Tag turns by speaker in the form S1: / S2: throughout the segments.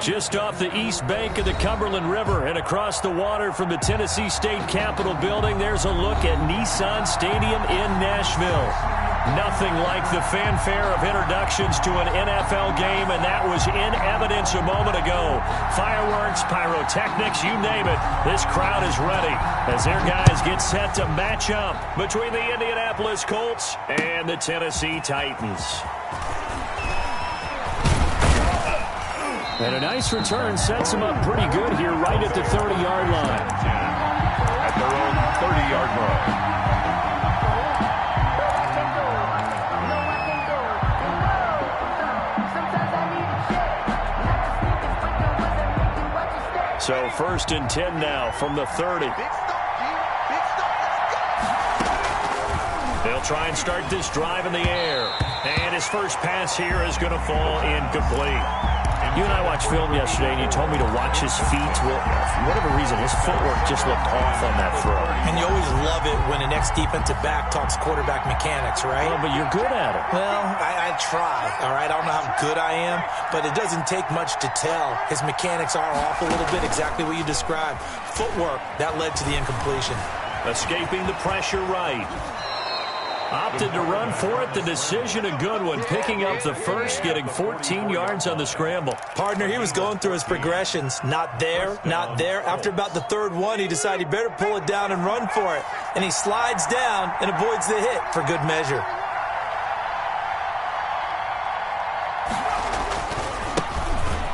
S1: Just off the east bank of the Cumberland River and across the water from the Tennessee State Capitol building, there's a look at Nissan Stadium in Nashville. Nothing like the fanfare of introductions to an NFL game, and that was in evidence a moment ago. Fireworks, pyrotechnics, you name it. This crowd is ready as their guys get set to match up between the Indianapolis Colts and the Tennessee Titans. And a nice return sets them up pretty good here right at the 30-yard line.
S2: At their own 30-yard line.
S1: So 1st and 10 now from the 30. They'll try and start this drive in the air. And his first pass here is going to fall incomplete. You and I watched film yesterday, and you told me to watch his feet. Well, for whatever reason, his footwork just looked off on that throw.
S3: And you always love it when an ex-defensive back talks quarterback mechanics, right?
S1: Well, but you're good at it.
S3: Well, I try, all right? I don't know how good I am, but it doesn't take much to tell. His mechanics are off a little bit, exactly what you described. Footwork, that led to the incompletion.
S1: Escaping the pressure right. Opted to run for it. The decision a good one. Picking up the first, getting 14 yards on the scramble.
S3: Partner, he was going through his progressions. Not there, not there. After about the third one, he decided he better pull it down and run for it. And he slides down and avoids the hit for good measure.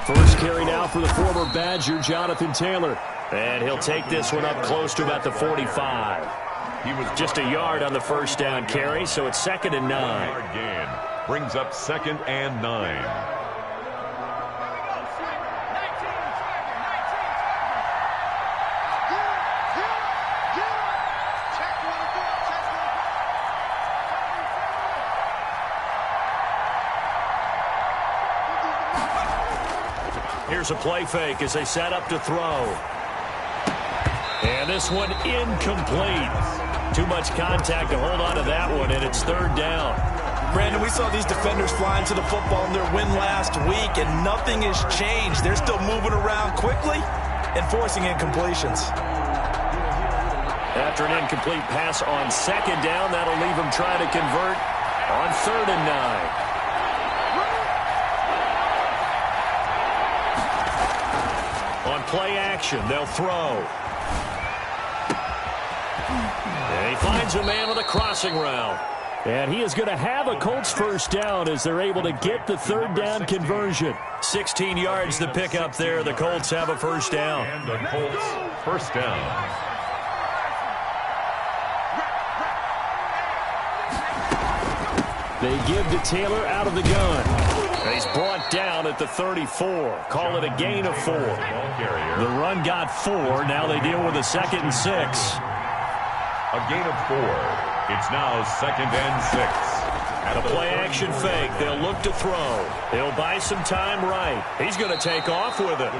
S1: First carry now for the former Badger, Jonathan Taylor. And he'll take this one up close to about the 45. He was just a yard on the first down carry, so it's 2nd and 9.
S2: Gain brings up 2nd and 9.
S1: Here's a play fake as they set up to throw. And this one incomplete. Too much contact to hold on to that one, and it's 3rd down.
S3: Brandon, we saw these defenders flying to the football in their win last week, and nothing has changed. They're still moving around quickly and forcing incompletions.
S1: After an incomplete pass on 2nd down, that'll leave them trying to convert on 3rd and 9. On play action, they'll throw. And he finds a man with a crossing route. And he is going to have a Colts first down as they're able to get the 3rd down conversion. 16 yards to pick up there. The Colts have a first down.
S2: And the Colts first down.
S1: They give to Taylor out of the gun. He's brought down at the 34. Call it a gain of 4. The run got 4. Now they deal with a 2nd and 6.
S2: A gain of 4. It's now 2nd and 6.
S1: A play-action fake. They'll look to throw. He'll buy some time right. He's going to take off with it.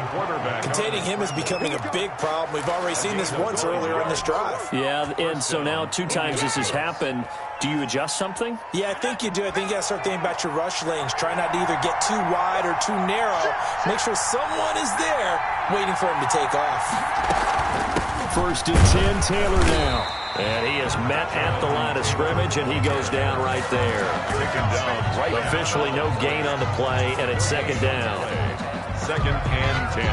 S3: Containing him is becoming a big problem. We've already seen this once earlier on this drive.
S1: Yeah, and so now 2 times this has happened. Do you adjust something?
S3: Yeah, I think you do. I think you got to start thinking about your rush lanes. Try not to either get too wide or too narrow. Make sure someone is there waiting for him to take off.
S1: 1st and 10, Taylor now. And he is met at the line of scrimmage, and he goes down right there. Officially no gain on the play, and it's 2nd down.
S2: 2nd and 10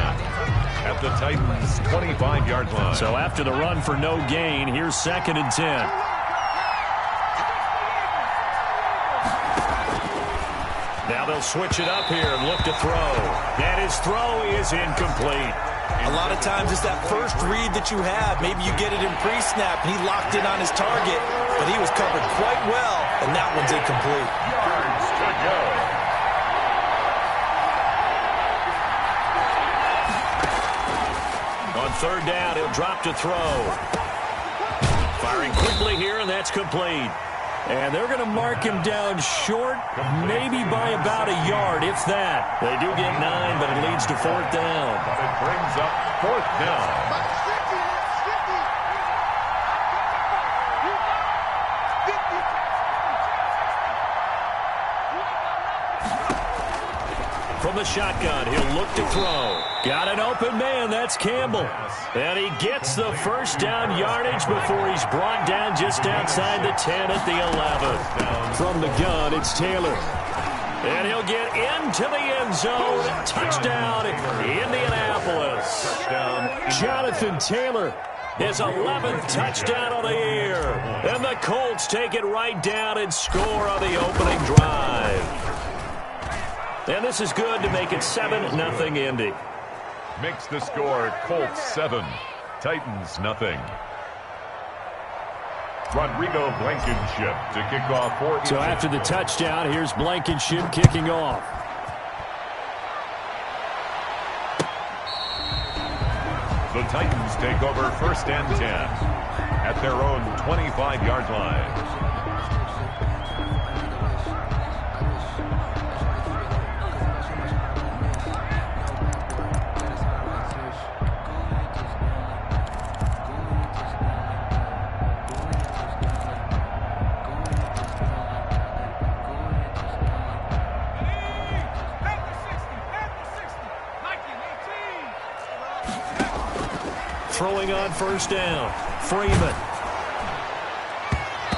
S2: at the Titans' 25-yard line.
S1: So after the run for no gain, here's 2nd and 10. Now they'll switch it up here and look to throw. And his throw is incomplete.
S3: A lot of times it's that first read that you have. Maybe you get it in pre-snap, and he locked in on his target, but he was covered quite well, and that one's incomplete.
S2: Yards to go.
S1: On 3rd down, he'll drop to throw. Firing quickly here, and that's complete. And they're going to mark him down short, maybe by about a yard, if that. They do get 9, but it leads to 4th down.
S2: But it brings up 4th down.
S1: From from the shotgun. He'll look to throw. Got an open man. That's Campbell. And he gets the first down yardage before he's brought down just outside the 10 at the 11. From the gun, it's Taylor. And he'll get into the end zone. Touchdown, Indianapolis. Jonathan Taylor, his 11th touchdown of the year. And the Colts take it right down and score on the opening drive. And this is good to make it 7-0 Indy.
S2: Makes the score Colts 7, Titans nothing. Rodrigo Blankenship to kick off for.
S1: So after the touchdown, here's Blankenship kicking off.
S2: The Titans take over 1st and 10 at their own 25-yard line.
S1: Throwing on 1st down, Freeman.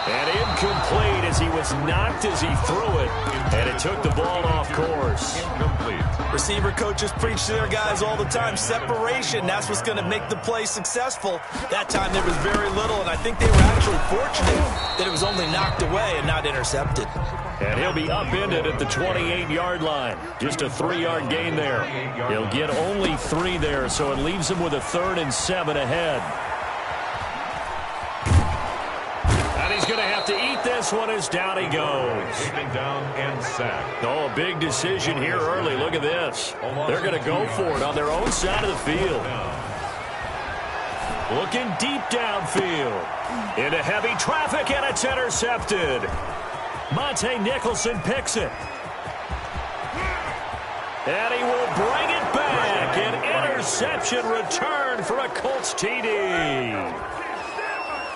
S1: And incomplete as he was knocked as he threw it. And it took the ball off course.
S2: Incomplete.
S3: Receiver coaches preach to their guys all the time. Separation, that's what's going to make the play successful. That time there was very little, and I think they were actually fortunate that it was only knocked away and not intercepted.
S1: And he'll be upended at the 28-yard line. Just a 3-yard gain there. He'll get only 3 there, so it leaves him with a 3rd and 7 ahead. And he's going to have to eat this one as down he goes.
S2: Taken down and sacked.
S1: Oh, a big decision here early. Look at this. They're going to go for it on their own side of the field. Looking deep downfield. Into heavy traffic, and it's intercepted. Monte Nicholson picks it. And he will bring it back. An interception return for a Colts TD.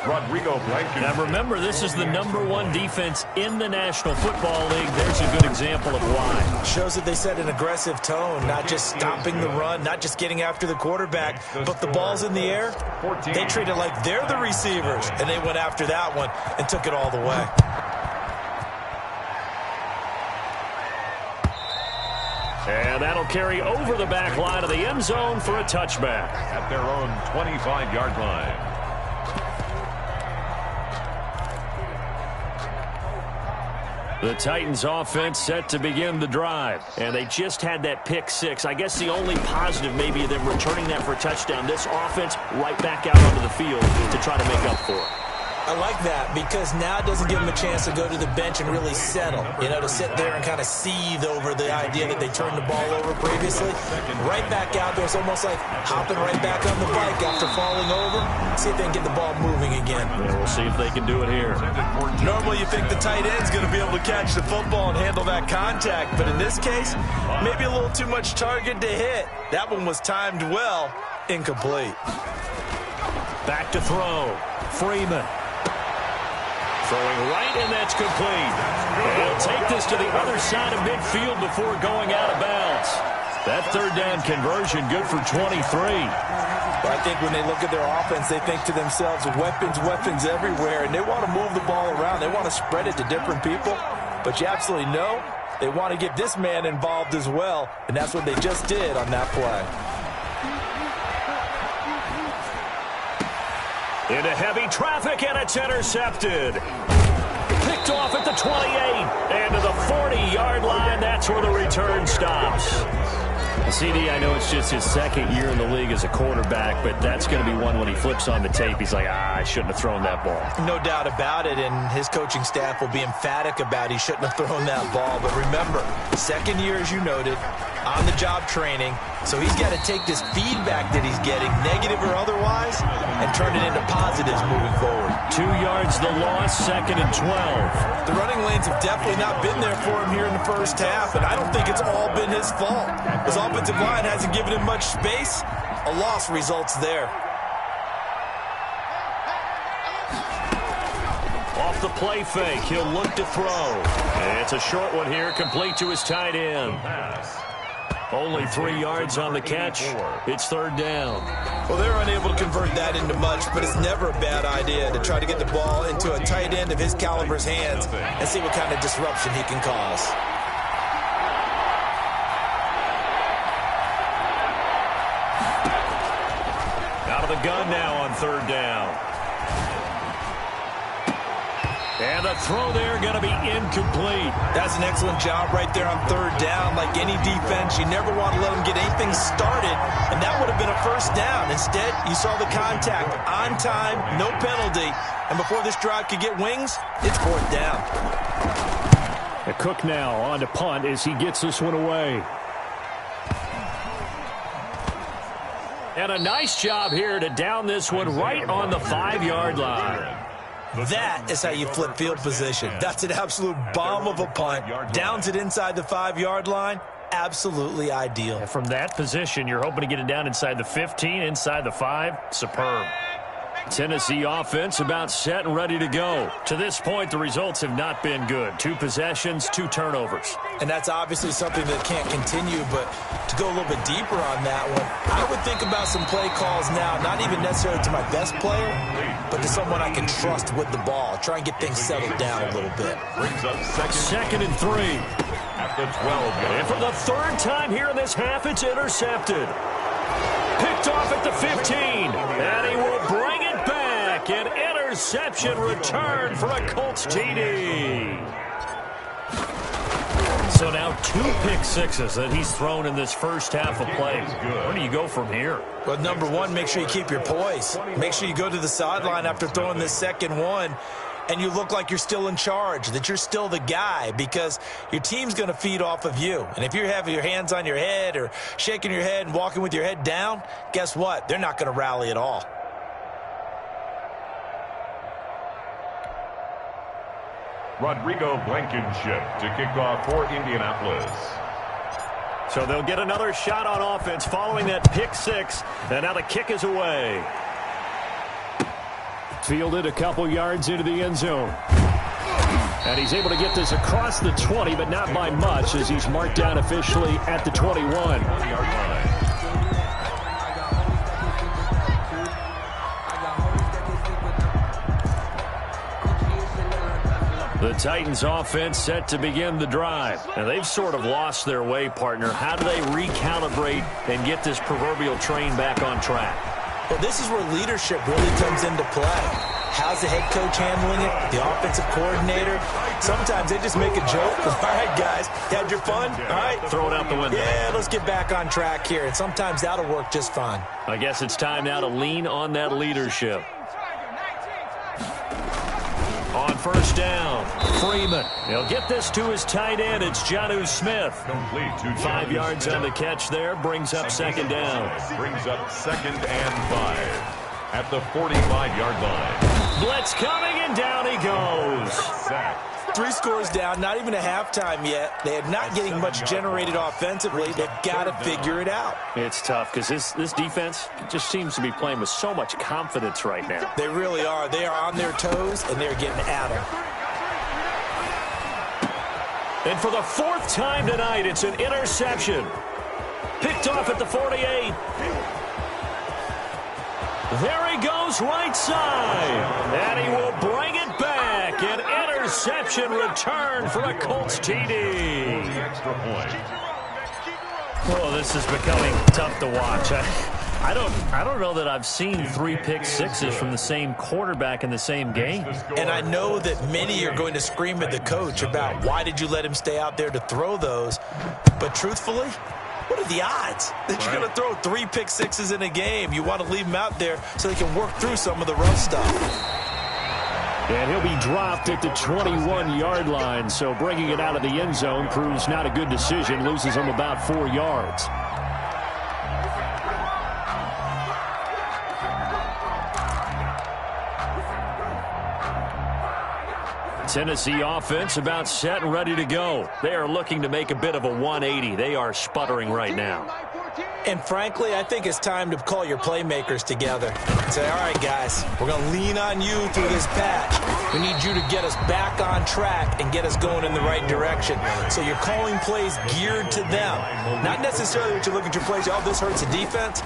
S2: Rodrigo Blankenship.
S1: Now remember, this is the #1 defense in the National Football League. There's a good example of why.
S3: Shows that they set an aggressive tone, not just stopping the run, not just getting after the quarterback, but the ball's in the air. They treat it like they're the receivers, and they went after that one and took it all the way.
S1: And that'll carry over the back line of the end zone for a touchback.
S2: At their own 25-yard line.
S1: The Titans offense set to begin the drive. And they just had that pick 6. I guess the only positive maybe of them returning that for a touchdown. This offense right back out onto the field to try to make up for it.
S3: I like that because now it doesn't give them a chance to go to the bench and really settle, to sit there and kind of seethe over the idea that they turned the ball over previously. Right back out there, it's almost like hopping right back on the bike after falling over. See if they can get the ball moving again.
S1: Yeah, we'll see if they can do it here.
S3: Normally you think the tight end's going to be able to catch the football and handle that contact, but in this case, maybe a little too much target to hit. That one was timed well, incomplete.
S1: Back to throw, Freeman. Throwing right, and that's complete. And he'll take this to the other side of midfield before going out of bounds. That 3rd down conversion good for 23.
S3: But I think when they look at their offense, they think to themselves, weapons everywhere, and they want to move the ball around. They want to spread it to different people. But you absolutely know they want to get this man involved as well, and that's what they just did on that play.
S1: Into heavy traffic, and it's intercepted. Picked off at the 28. And to the 40-yard line, that's where the return stops. CD, I know it's just his 2nd year in the league as a quarterback, but that's going to be one when he flips on the tape. He's like, I shouldn't have thrown that ball.
S3: No doubt about it, and his coaching staff will be emphatic about he shouldn't have thrown that ball. But remember, 2nd year, as you noted, on-the-job training, so he's got to take this feedback that he's getting, negative or otherwise, and turn it into positives moving forward.
S1: 2 yards the loss, 2nd and 12.
S3: The running lanes have definitely not been there for him here in the first half, and I don't think it's all been his fault. His offensive line hasn't given him much space. A loss results there.
S1: Off the play fake, he'll look to throw. And it's a short one here, complete to his tight end. Only 3 yards on the catch. It's third down.
S3: Well, they're unable to convert that into much, but it's never a bad idea to try to get the ball into a tight end of his caliber's hands and see what kind of disruption he can cause.
S1: Out of the gun now on third down. And the throw there going to be incomplete.
S3: That's an excellent job right there on third down. Like any defense, you never want to let them get anything started, and that would have been a first down. Instead, you saw the contact on time, no penalty, and before this drive could get wings, it's fourth down.
S1: The Cook now on to punt as he gets this one away. And a nice job here to down this one right on the 5-yard line.
S3: That is how you flip field position. That's an absolute bomb of a punt. Downs it inside the 5-yard line. Absolutely ideal.
S1: And from that position, you're hoping to get it down inside the 15, inside the 5. Superb. Tennessee offense about set and ready to go. To this point, the results have not been good. 2 possessions, 2 turnovers.
S3: And that's obviously something that can't continue, but to go a little bit deeper on that one, I would think about some play calls now, not even necessarily to my best player, but to someone I can trust with the ball. Try and get things settled down a little bit.
S2: Brings up
S1: second and 3.
S2: At the 12.
S1: And for the third time here in this half, it's intercepted. Picked off at the 15, and he will bring it back. An interception return for a Colts TD. So now 2 pick sixes that he's thrown in this first half of play. Where do you go from here?
S3: Well, number one, make sure you keep your poise. Make sure you go to the sideline after throwing this second one, and you look like you're still in charge, that you're still the guy, because your team's going to feed off of you. And if you're having your hands on your head or shaking your head and walking with your head down, guess what? They're not going to rally at all.
S2: Rodrigo Blankenship to kick off for Indianapolis.
S1: So they'll get another shot on offense following that pick 6, and now the kick is away. Fielded a couple yards into the end zone. And he's able to get this across the 20, but not by much, as he's marked down officially at the 21.
S2: 20-yard line.
S1: The Titans offense set to begin the drive. And they've sort of lost their way, partner. How do they recalibrate and get this proverbial train back on track?
S3: Well, this is where leadership really comes into play. How's the head coach handling it? The offensive coordinator? Sometimes they just make a joke. All right, guys, had your fun? All right.
S1: Throw it out the window.
S3: Yeah, let's get back on track here. And sometimes that'll work just fine.
S1: I guess it's time now to lean on that leadership. On first down, Freeman. He'll get this to his tight end. It's Jonnu Smith.
S2: Complete to
S1: 5 yards on the catch there. Brings up second down.
S2: Brings up 2nd and 5 at the 45-yard line.
S1: Blitz coming, and down he goes.
S2: Sack.
S3: 3 scores down, not even a halftime yet. They are not getting much generated offensively. They've got to figure it out.
S1: It's tough because this defense just seems to be playing with so much confidence right now.
S3: They really are. They are on their toes, and they're getting at them.
S1: And for the 4th time tonight, it's an interception. Picked off at the 48. There he goes right side. And he will bring it back. An interception return for a Colts TD.
S2: Extra point.
S1: Oh, this is becoming tough to watch. I don't know that I've seen 3 pick sixes from the same quarterback in the same game.
S3: And I know that many are going to scream at the coach about why did you let him stay out there to throw those. But truthfully, what are the odds that you're going to throw 3 pick sixes in a game? You want to leave him out there so they can work through some of the rough stuff.
S1: And he'll be dropped at the 21-yard line, so bringing it out of the end zone proves not a good decision, loses him about 4 yards. Tennessee offense about set and ready to go. They are looking to make a bit of a 180. They are sputtering right now.
S3: And frankly, I think it's time to call your playmakers together and say, all right, guys, we're going to lean on you through this patch. We need you to get us back on track and get us going in the right direction. So you're calling plays geared to them. Not necessarily what you look at your plays, oh, this hurts the defense.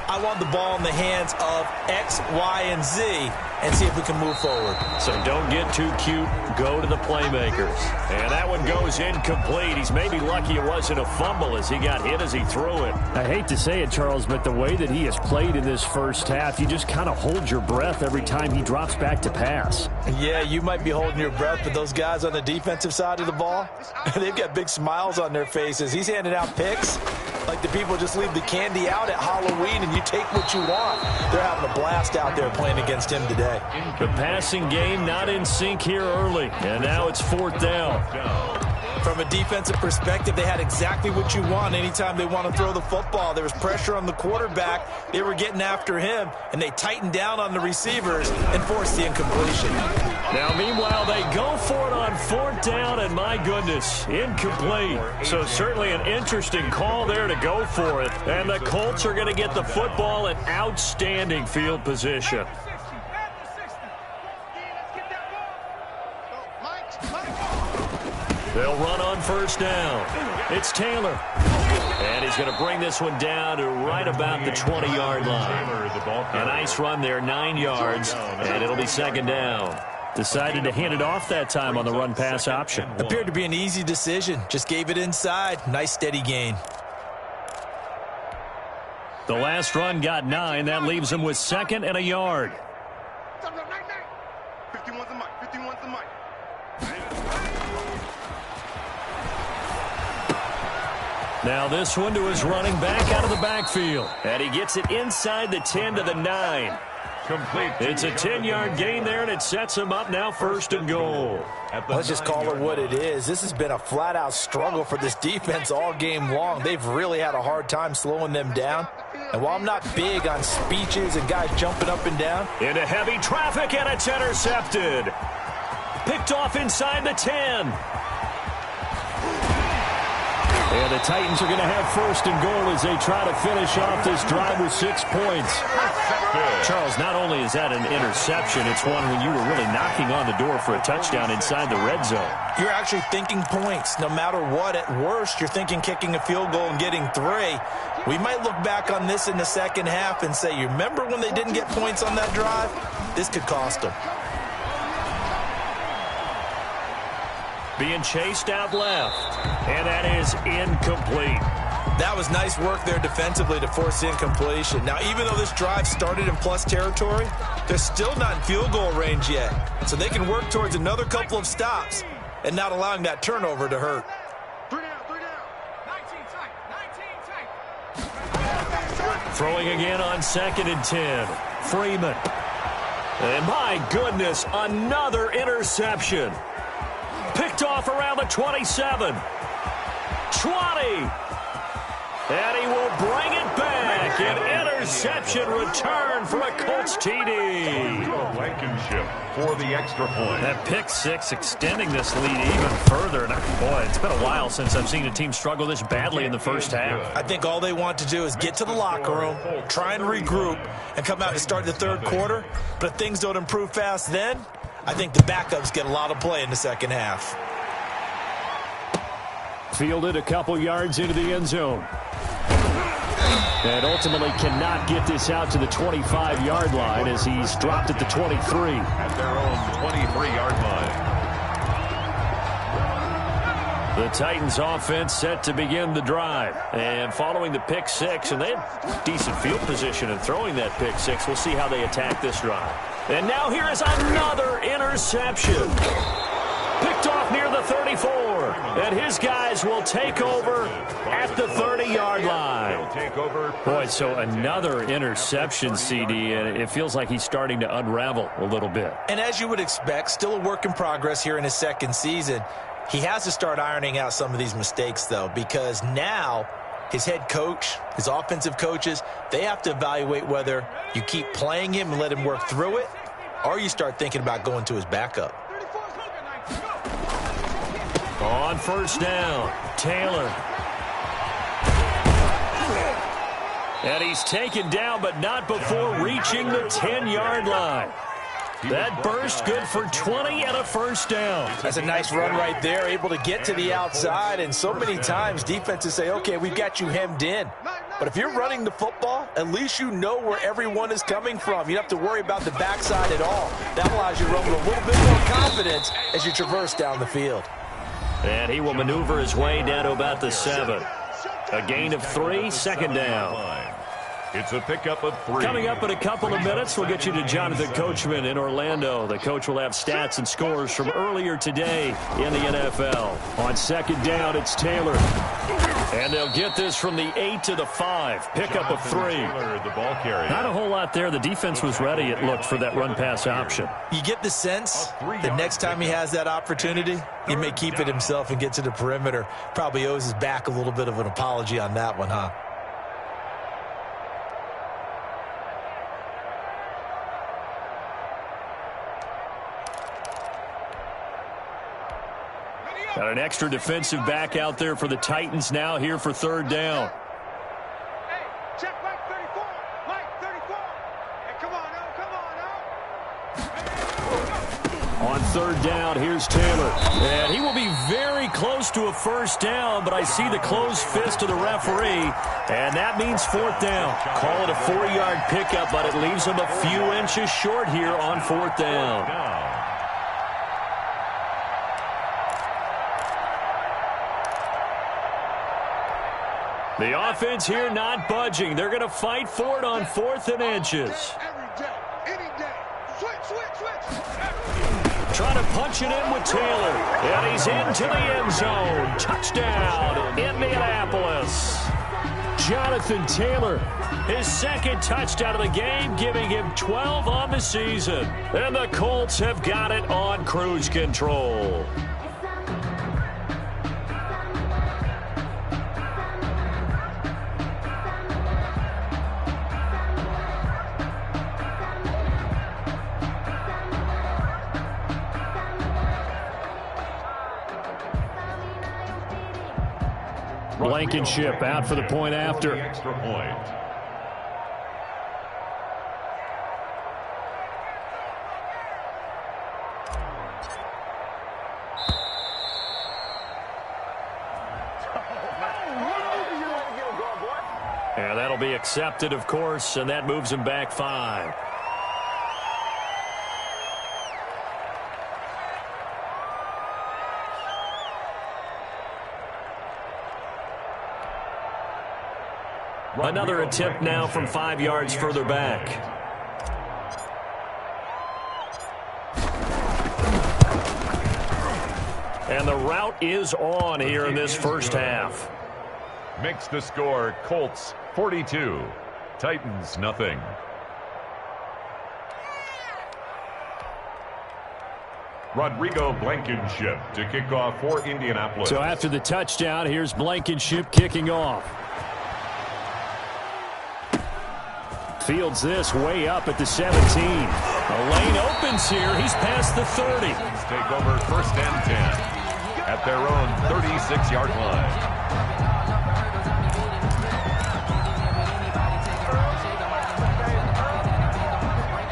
S3: I want the ball in the hands of X, Y, and Z and see if we can move forward.
S1: So don't get too cute. Go to the playmakers. And that one goes incomplete. He's maybe lucky it wasn't a fumble as he got hit as he threw it.
S4: I hate to say it, Charles, but the way that he has played in this first half, you just kind of hold your breath every time he drops back to pass.
S3: Yeah, you might be holding your breath, but those guys on the defensive side of the ball, they've got big smiles on their faces. He's handing out picks like the people just leave the candy out at Halloween and you take what you want. They're having a blast out there playing against him today.
S1: The passing game not in sync here early, and now it's 4th down.
S3: From a defensive perspective, they had exactly what you want anytime they want to throw the football. There was pressure on the quarterback. They were getting after him, and they tightened down on the receivers and forced the incompletion.
S1: Now, meanwhile, they go for it on 4th down, and my goodness, incomplete. So certainly an interesting call there to go for it. And the Colts are going to get the football in outstanding field position. They'll run on 1st down. It's Taylor. And he's going to bring this one down to right about the 20-yard line. A nice run there, 9 yards, and it'll be 2nd down. Decided to hand it off that time on the run-pass option.
S3: Appeared to be an easy decision. Just gave it inside. Nice, steady gain.
S1: The last run got 9. That leaves him with 2nd and a yard.
S5: 51's the mic. 51's the mic.
S1: Now this one to his running back out of the backfield. And he gets it inside the 10 to the 9.
S2: Complete.
S1: It's a 10-yard gain there, and it sets him up now 1st and goal.
S3: Let's just call it what it is. This has been a flat-out struggle for this defense all game long. They've really had a hard time slowing them down. And while I'm not big on speeches and guys jumping up and down,
S1: into heavy traffic, and it's intercepted. Picked off inside the 10. And the Titans are going to have 1st and goal as they try to finish off this drive with 6 points. Charles, not only is that an interception, it's one when you were really knocking on the door for a touchdown inside the red zone.
S3: You're actually thinking points. No matter what, at worst, you're thinking kicking a field goal and getting 3. We might look back on this in the second half and say, you remember when they didn't get points on that drive? This could cost them.
S1: Being chased out left, and that is incomplete.
S3: That was nice work there defensively to force the incompletion. Now, even though this drive started in plus territory, they're still not in field goal range yet. So they can work towards another couple of stops and not allowing that turnover to hurt.
S5: 3 down. 19 tight.
S1: Throwing again on 2nd and 10. Freeman. And my goodness, another interception. Picked off around the 27. 20. And he will bring it back. An interception return for a Colts TD.
S2: Blankenship for the extra point.
S1: That pick 6 extending this lead even further. And boy, it's been a while since I've seen a team struggle this badly in the first half.
S3: I think all they want to do is get to the locker room, try and regroup, and come out and start the 3rd quarter. But if things don't improve fast then, I think the backups get a lot of play in the second half.
S1: Fielded a couple yards into the end zone. And ultimately cannot get this out to the 25-yard line as he's dropped at the 23.
S2: At their own 23-yard line.
S1: The Titans offense set to begin the drive. And following the pick 6, and they had decent field position in throwing that pick 6. We'll see how they attack this drive. And now here is another interception. Picked off near the 34. And his guys will take over at the 30-yard line. Boy, so another interception, CD, and it feels like he's starting to unravel a little bit.
S3: And as you would expect, still a work in progress here in his 2nd season. He has to start ironing out some of these mistakes, though, because now his head coach, his offensive coaches, they have to evaluate whether you keep playing him and let him work through it, or you start thinking about going to his backup.
S1: On 1st down, Taylor. And he's taken down, but not before reaching the 10-yard line. That burst good for 20 and a first down.
S3: That's a nice run right there, able to get to the outside. And so many times defenses say, okay, we've got you hemmed in. But if you're running the football, at least you know where everyone is coming from. You don't have to worry about the backside at all. That allows you to run with a little bit more confidence as you traverse down the field.
S1: And he will maneuver his way down to about the 7. A gain of 3, second down.
S2: It's a pickup of 3.
S1: Coming up in a couple of minutes, we'll get you to Jonathan Coachman in Orlando. The coach will have stats and scores from earlier today in the NFL. On second down, it's Taylor. And they'll get this from the 8 to the 5. Pickup of 3.
S2: Taylor, the ball carrier.
S1: Not a whole lot there. The defense was ready, it looked, for that run-pass option.
S3: You get the sense that next time he has that opportunity, he may keep it himself and get to the perimeter. Probably owes his back a little bit of an apology on that one, huh?
S1: Got an extra defensive back out there for the Titans now here for third down.
S5: Hey, check Mike 34. Mike 34. Hey, come on now.
S1: On third down, here's Taylor. And he will be very close to a first down, but I see the closed fist of the referee, and that means fourth down. Call it a 4-yard pickup, but it leaves him a few inches short here on fourth down. The offense here not budging. They're going to fight for it on 4th and inches.
S5: Every day, any day. Switch.
S1: Trying to punch it in with Taylor. And he's into the end zone. Touchdown, Indianapolis. Jonathan Taylor, his second touchdown of the game, giving him 12 on the season. And the Colts have got it on cruise control. Blankenship out for the point after.
S2: Extra point.
S1: And that'll be accepted, of course, and that moves him back 5. Another attempt now from 5 yards further back. And the route is on here in this first half.
S2: Makes the score Colts 42, Titans nothing. Rodrigo Blankenship to kick off for Indianapolis.
S1: So after the touchdown, here's Blankenship kicking off. Fields this way up at the 17. A lane opens here. He's past the 30.
S2: Take over 1st and 10 at their own 36-yard line.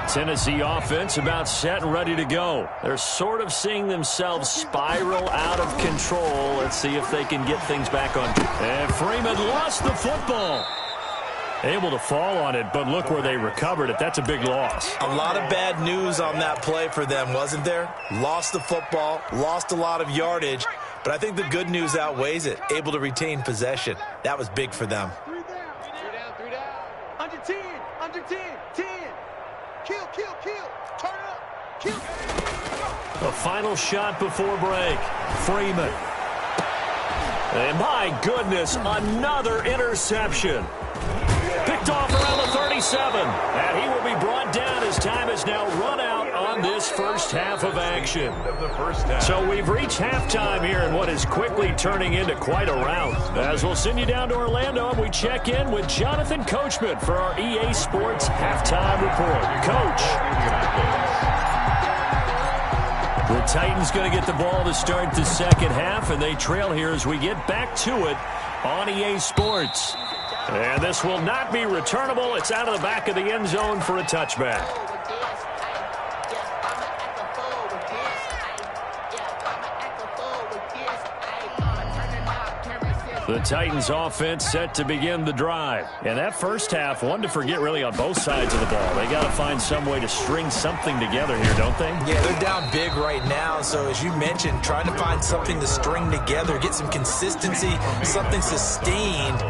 S1: Tennessee offense about set and ready to go. They're sort of seeing themselves spiral out of control. Let's see if they can get things back on. And Freeman lost the football. Able to fall on it, but look where they recovered it. That's a big loss.
S3: A lot of bad news on that play for them, wasn't there? Lost the football, lost a lot of yardage, but I think the good news outweighs it. Able to retain possession. That was big for them.
S5: 3 down. Under 10. 10. Kill. Turn it up. Kill.
S1: The final shot before break. Freeman. And my goodness, another interception. Picked off around the 37. And he will be brought down as time has now run out on this first half of action. So we've reached halftime here in what is quickly turning into quite a rout. As we'll send you down to Orlando and we check in with Jonathan Coachman for our EA Sports Halftime Report. Coach. The Titans going to get the ball to start the second half, and they trail here as we get back to it on EA Sports. And this will not be returnable. It's out of the back of the end zone for a touchback. The Titans offense set to begin the drive. And that first half, one to forget really on both sides of the ball. They got to find some way to string something together here, don't they?
S3: Yeah, they're down big right now. So as you mentioned, trying to find something to string together, get some consistency, something sustained,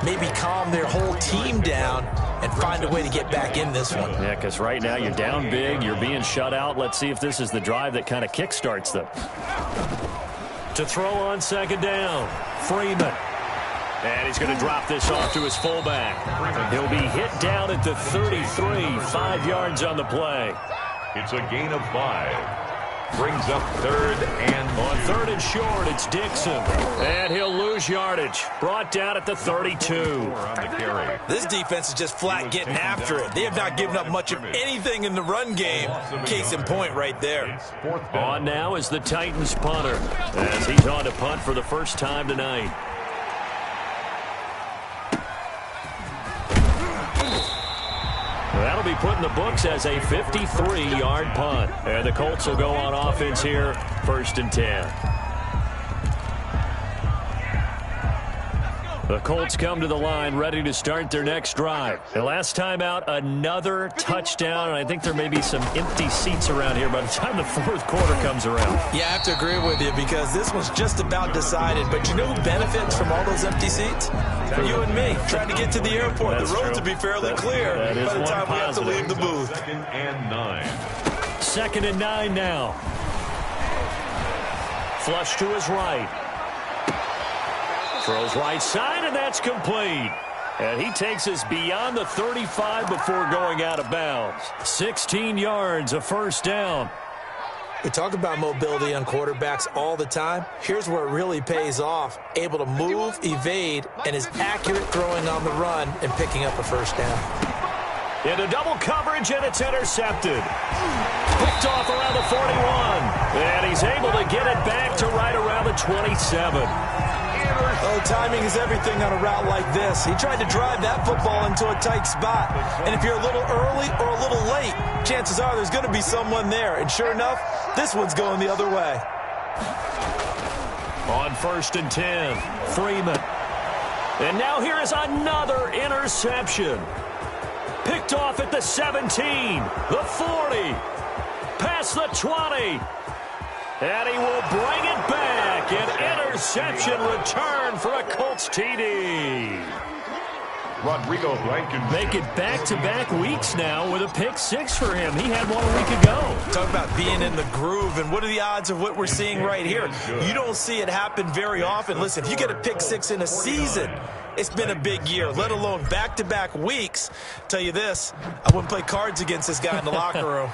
S3: maybe calm their whole team down and find a way to get back in this one.
S1: Yeah, because right now you're down big, you're being shut out. Let's see if this is the drive that kind of kickstarts them. To throw on second down, Freeman. And he's going to drop this off to his fullback. He'll be hit down at the 33, 5 yards on the play.
S2: It's a gain of 5. Brings up third and
S1: on third and short, it's Dixon. And he'll lose yardage. Brought down at the 32.
S2: on the carry.
S3: This defense is just flat getting after it. They have not given up much of anything in the run game. Case in point right there.
S1: On now is the Titans punter, as he's on to punt for the first time tonight. That'll be put in the books as a 53-yard punt. And the Colts will go on offense here, 1st and 10. The Colts come to the line ready to start their next drive. The last time out, another touchdown, and I think there may be some empty seats around here by the time the 4th quarter comes around.
S3: Yeah, I have to agree with you because this one's just about decided. But you know who benefits from all those empty seats? You and me, trying to get to the airport.
S1: That's
S3: the roads
S1: true.
S3: will be fairly clear by the time we have to leave the booth.
S2: 2nd and 9.
S1: 2nd and 9 now. Flush to his right. Throws right side, and that's complete. And he takes us beyond the 35 before going out of bounds. 16 yards, a first down.
S3: We talk about mobility on quarterbacks all the time. Here's where it really pays off. Able to move, evade, and is accurate throwing on the run and picking up a first down.
S1: Into double coverage, and it's intercepted. Picked off around the 41. And he's able to get it back to right around the 27.
S3: Oh, timing is everything on a route like this. He tried to drive that football into a tight spot. And if you're a little early or a little late, chances are there's going to be someone there. And sure enough, this one's going the other way.
S1: On 1st and 10, Freeman. And now here is another interception. Picked off at the 17, the 40, past the 20. And he will bring it back. An interception return for a Colts TD.
S2: Rodrigo Blankenship.
S1: Make it back-to-back weeks now with a pick 6 for him. He had one a week ago.
S3: Talk about being in the groove, and what are the odds of what we're seeing right here? You don't see it happen very often. Listen, if you get a pick 6 in a season, it's been a big year, let alone back-to-back weeks. Tell you this, I wouldn't play cards against this guy in the locker room.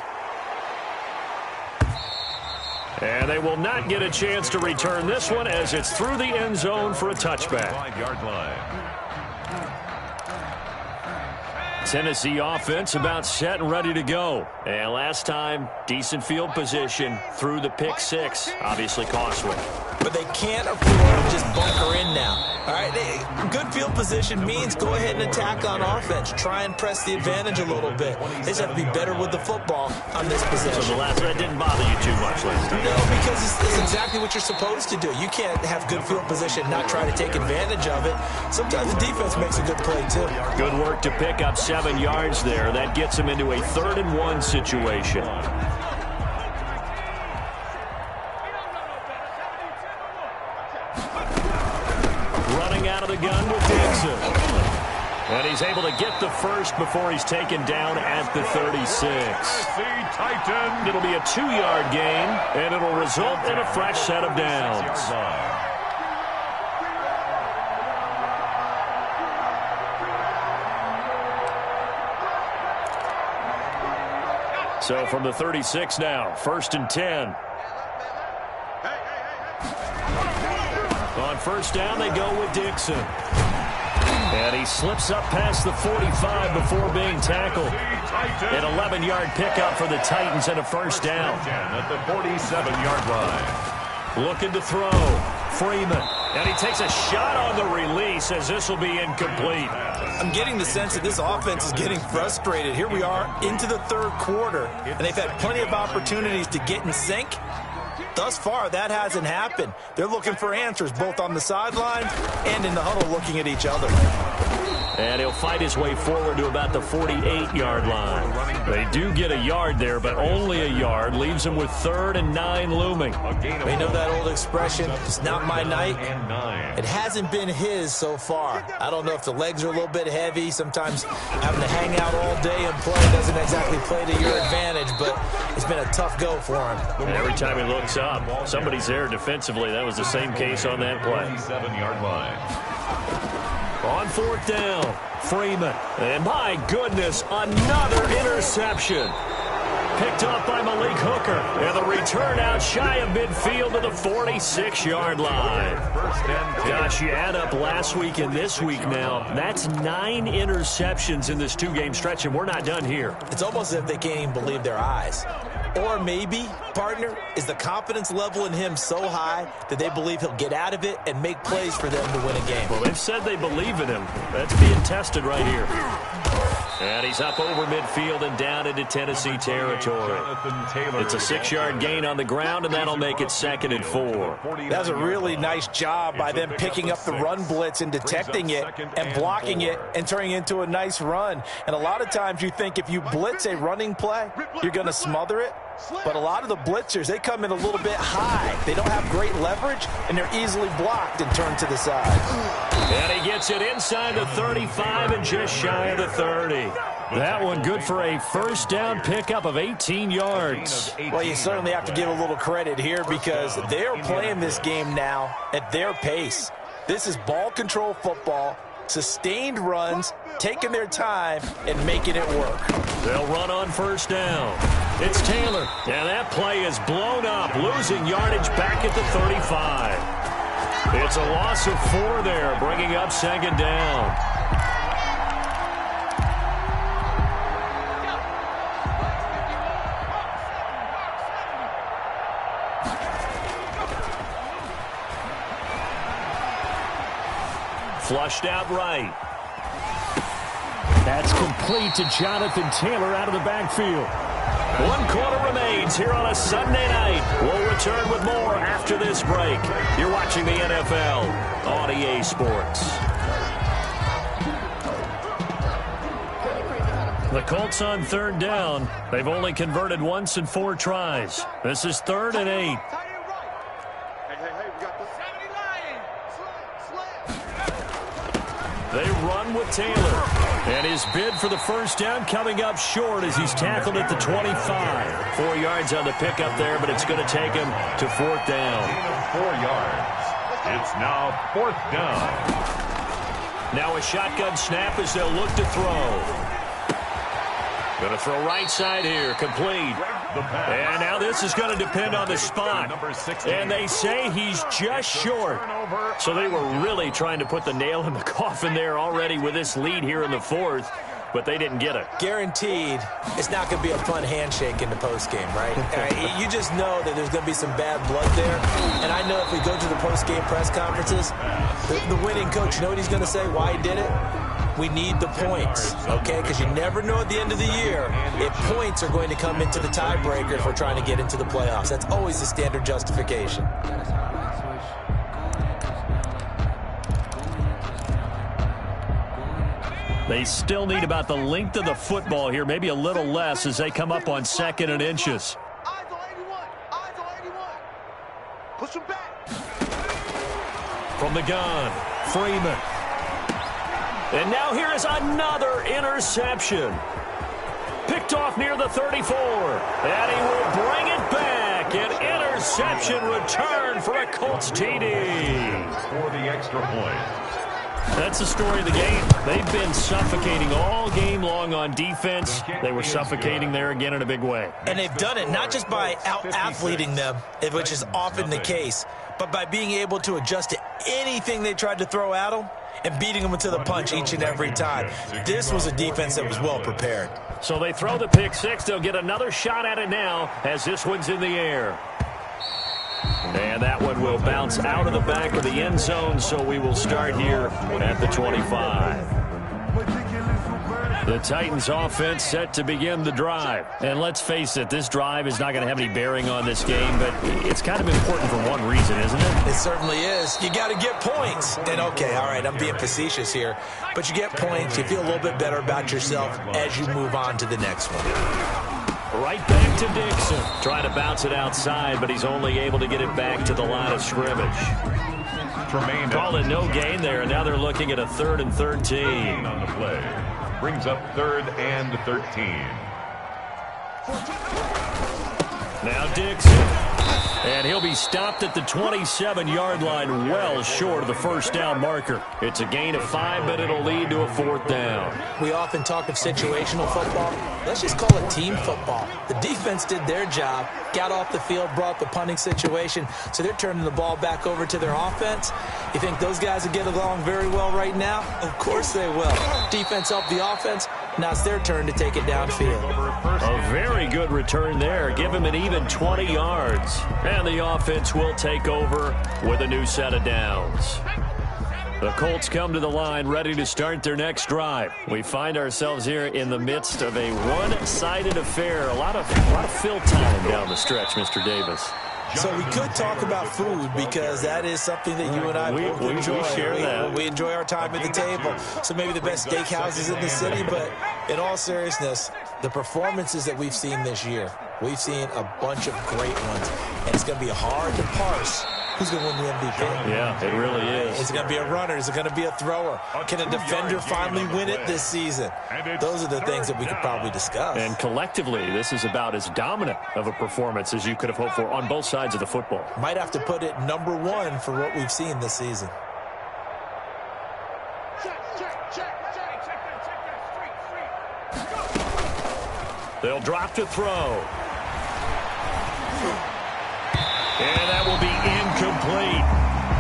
S1: And they will not get a chance to return this one as it's through the end zone for a touchback.
S2: 5-yard line.
S1: Tennessee offense about set and ready to go. And last time, decent field position through the pick 6. Obviously costly.
S3: But they can't afford to just bunker in now. All right, good field position means go ahead and attack on offense. Try and press the advantage a little bit. They just have to be better with the football on this possession.
S1: So the last that didn't bother you too much last time.
S3: No, because it's exactly what you're supposed to do. You can't have good field position and not try to take advantage of it. Sometimes the defense makes a good play, too.
S1: Good work to pick up 7 yards there. That gets him into a 3rd and 1 situation. Running out of the gun with Dixon. And he's able to get the first before he's taken down at the 36. It'll be a 2-yard gain, and it'll result in a fresh set of downs. So from the 36 now, 1st and 10. On 1st down, they go with Dixon. And he slips up past the 45 before being tackled. An 11-yard pickup for the Titans and a 1st down.
S2: At the 47-yard line.
S1: Looking to throw. Freeman. And he takes a shot on the release as this will be incomplete.
S3: I'm getting the sense that this offense is getting frustrated. Here we are into the 3rd quarter, and they've had plenty of opportunities to get in sync. thus far, that hasn't happened. They're looking for answers both on the sideline and in the huddle looking at each other.
S1: And he'll fight his way forward to about the 48-yard line. They do get a yard there, but only a yard. Leaves them with 3rd and 9 looming.
S3: We know that old expression, it's not my night. It hasn't been his so far. I don't know if the legs are a little bit heavy. Sometimes having to hang out all day and play doesn't exactly play to your advantage, but it's been a tough go for him.
S1: And every time he looks up, somebody's there defensively. That was the same case on that play.
S2: 7-yard line.
S1: On 4th down, Freeman. And my goodness, another interception. Picked up by Malik Hooker. And the return out shy of midfield to the 46-yard line. Gosh, you add up last week and this week now. That's 9 interceptions in this 2-game stretch, and we're not done here.
S3: It's almost as if they can't even believe their eyes. Or maybe, partner, is the confidence level in him so high that they believe he'll get out of it and make plays for them to win a game.
S1: Well, they've said they believe in him. That's being tested right here. And he's up over midfield and down into Tennessee territory. It's a 6-yard gain on the ground, and that'll make it 2nd and 4.
S3: That was a really nice job by them picking up the run blitz and detecting it and blocking it and turning it into a nice run. And a lot of times you think if you blitz a running play, you're going to smother it. But a lot of the blitzers, they come in a little bit high. They don't have great leverage, and they're easily blocked and turned to the side.
S1: And he gets it inside the 35 and just shy of the 30. That one good for a 1st down pickup of 18 yards.
S3: Well, you certainly have to give a little credit here because they're playing this game now at their pace. This is ball control football, sustained runs, taking their time, and making it work.
S1: They'll run on 1st down. It's Taylor, and that play is blown up, losing yardage back at the 35. It's a loss of 4 there, bringing up 2nd down. Flushed out right.
S4: That's complete to Jonathan Taylor out of the backfield.
S1: 1 quarter remains here on a Sunday night. We'll return with more after this break. You're watching the NFL on EA Sports. The Colts on 3rd down. They've only converted once in 4 tries. This is 3rd and 8. They run with Taylor. And his bid for the 1st down coming up short as he's tackled at the 25. 4 yards on the pickup there, but it's going to take him to 4th down.
S2: 4 yards. It's now 4th down.
S1: Now a shotgun snap as they'll look to throw. Going to throw right side here, complete. And now this is going to depend on the spot. And they say he's just short. So they were really trying to put the nail in the coffin there already with this lead here in the 4th. But they didn't get it.
S3: Guaranteed, it's not going to be a fun handshake in the postgame, right? You just know that there's going to be some bad blood there. And I know if we go to the postgame press conferences, the winning coach, you know what he's going to say, why he did it? We need the points, okay? Because you never know at the end of the year if points are going to come into the tiebreaker if we're trying to get into the playoffs. That's always the standard justification.
S1: They still need about the length of the football here, maybe a little less as they come up on 2nd and inches.
S5: Eyes on 81. Eyes on 81. Push him back.
S1: From the gun, Freeman. And now here is another interception. Picked off near the 34. And he will bring it back. An interception return for a Colts TD.
S2: For the extra point.
S1: That's the story of the game. They've been suffocating all game long on defense. They were suffocating there again in a big way.
S3: And they've done it not just by out-athleting them, which is often the case, but by being able to adjust to anything they tried to throw at them and beating them into the punch each and every time. This was a defense that was well prepared.
S1: So they throw the pick six. They'll get another shot at it now as this one's in the air. And that one will bounce out of the back of the end zone, so we will start here at the 25. The Titans offense set to begin the drive. And let's face it, this drive is not going to have any bearing on this game, but it's kind of important for one reason, isn't it?
S3: It certainly is. You got to get points. And okay, all right, I'm being facetious here, but you get points, you feel a little bit better about yourself as you move on to the next one.
S1: Right back to Dixon. Trying to bounce it outside, but he's only able to get it back to the line of scrimmage. Call it no gain there, and now they're looking at a 3rd and 13.
S2: On the play. Brings up 3rd and 13.
S1: Now Dixon. And he'll be stopped at the 27-yard line, well short of the first down marker. It's a gain of 5, but it'll lead to a 4th down.
S3: We often talk of situational football. Let's just call it team football. The defense did their job, got off the field, brought the punting situation, so they're turning the ball back over to their offense. You think those guys will get along very well right now? Of course they will. Defense helped the offense. Now it's their turn to take it downfield.
S1: A very good return there. Give him an even 20 yards. And the offense will take over with a new set of downs. The Colts come to the line ready to start their next drive. We find ourselves here in the midst of a one-sided affair. A lot of fill time down the stretch, Mr. Davis.
S3: So we could talk about food because that is something that you and I both enjoy.
S1: We share that.
S3: We enjoy our time at the table. So maybe the best steakhouses in the city, but in all seriousness, the performances that we've seen this year, we've seen a bunch of great ones, and it's going to be hard to parse who's going to win the MVP.
S1: Yeah, it really is.
S3: Is it going to be a runner? Is it going to be a thrower? Can a defender finally win it this season? Those are the things that we could probably discuss.
S1: And collectively, this is about as dominant of a performance as you could have hoped for on both sides of the football.
S3: Might have to put it number 1 for what we've seen this season.
S1: They'll drop to throw. And that will be incomplete.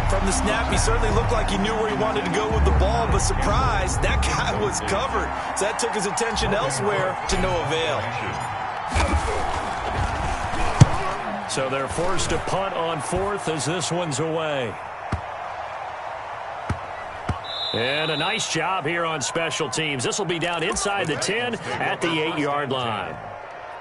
S3: From the snap, he certainly looked like he knew where he wanted to go with the ball, but surprise, that guy was covered. So that took his attention elsewhere to no avail.
S1: So they're forced to punt on 4th as this one's away. And a nice job here on special teams. This will be down inside the 10 at the 8-yard line.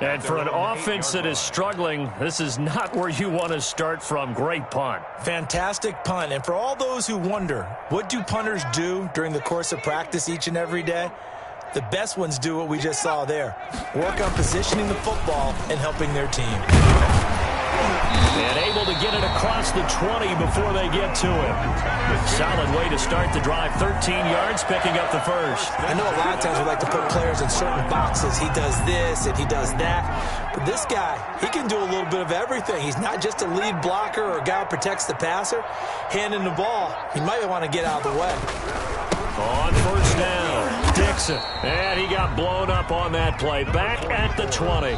S1: And for an offense that is struggling, this is not where you want to start from. Great punt.
S3: Fantastic punt. And for all those who wonder, what do punters do during the course of practice each and every day? The best ones do what we just saw there. Work on positioning the football and helping their team.
S1: And able to get it across the 20 before they get to him. Solid way to start the drive. 13 yards, picking up the first.
S3: I know a lot of times we like to put players in certain boxes. He does this and he does that. But this guy, he can do a little bit of everything. He's not just a lead blocker or a guy who protects the passer. Handing the ball, he might want to get out of the way.
S1: On first down, Dixon. And he got blown up on that play. Back at the 20.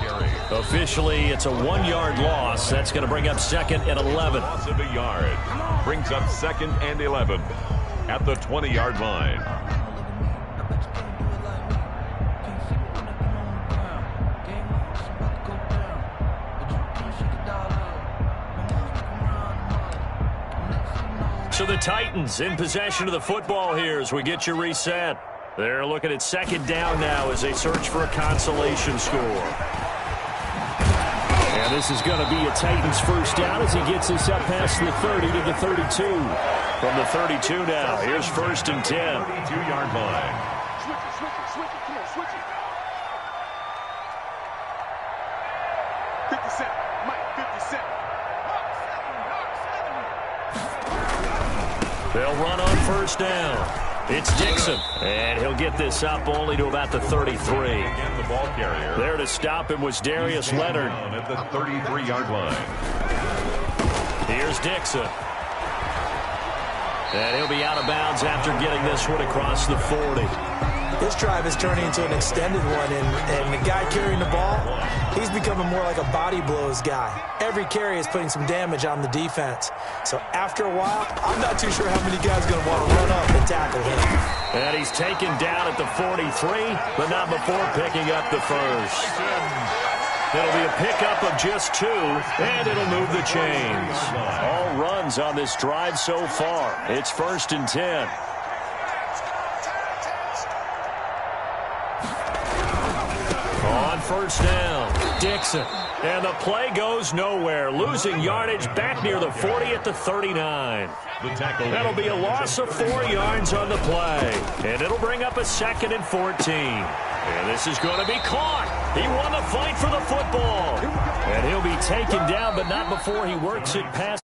S1: Officially, it's a 1-yard loss. That's going to bring up 2nd and 11.
S2: Loss of a yard. Brings up 2nd and 11 at the 20-yard line.
S1: So the Titans in possession of the football here as we get you reset. They're looking at 2nd down now as they search for a consolation score. And this is going to be a Titans first down as he gets us up past the 30 to the 32. From the 32 now, here's 1st and 10.
S2: 32-yard line.
S5: Switch it, come on, switch it. 57, Mike, 57.
S1: They'll run on first down. It's Dixon, and he'll get this up only to about the 33.
S2: Again, the ball carrier.
S1: There to stop him was Darius Leonard.
S2: At the 33-yard line.
S1: Here's Dixon. And he'll be out of bounds after getting this one across the 40.
S3: This drive is turning into an extended one, and the guy carrying the ball, he's becoming more like a body blows guy. Every carry is putting some damage on the defense. So after a while, I'm not too sure how many guys are going to want to run up and tackle him.
S1: And he's taken down at the 43, but not before picking up the first. It'll be a pickup of just 2, and it'll move the chains. All runs on this drive so far. It's 1st and 10. first down. Dixon. And the play goes nowhere. Losing yardage back near the 40 at the 39. That'll be a loss of 4 yards on the play. And it'll bring up a 2nd and 14. And this is going to be caught. He won the fight for the football. And he'll be taken down, but not before he works it past.